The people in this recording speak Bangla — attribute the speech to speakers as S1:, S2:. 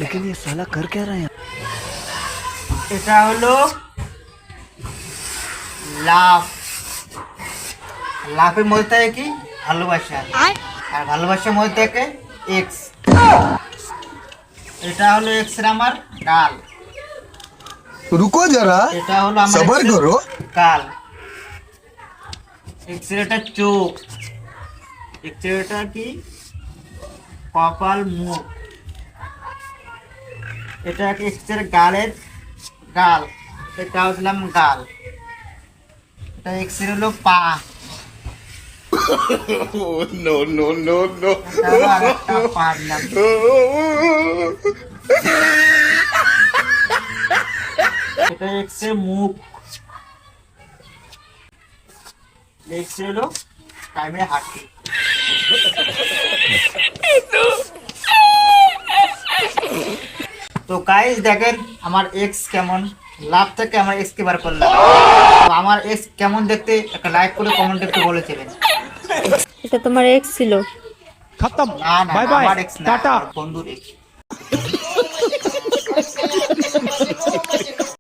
S1: लेकिन ये साला कर क्या रहा है?
S2: এটা হলো লাভ। লাভের মধ্যে থাকে কি ভালোবাসা, আর ভালোবাসার মধ্যে থাকে এক্স। এটা হলো এক্স এর আমার গাল,
S3: रुको जरा
S2: এটা হলো আমার
S3: सबर
S2: ex এর
S3: करो
S2: গাল। এক্স এর এটা চোখ, এক্স এর এটা কি কপাল মুখ। এটা এক্স এর গালের গাল, এটা হলাম গাল। এটা এক্স এর হলো পা,
S3: नो नो नो नो
S2: এটা হলো আরেকটা পা দিলাম। এটা এক্স এর মুখ, এক্স এর হলো টাইমে হাঁটি। তো গাইস দেখেন আমার এক্স কেমন, লাভ থেকে আমার এক্স কে বার করলাম। তো আমার এক্স কেমন দেখতে একটা লাইক করে কমেন্ট একটু বলেছিলেন।
S4: এটা তোমার এক্স ছিল?
S1: खत्म।
S2: না না
S1: बाय बाय
S2: আমার এক্স না,
S1: टाटा।
S2: আমার বন্ধুর এক্স।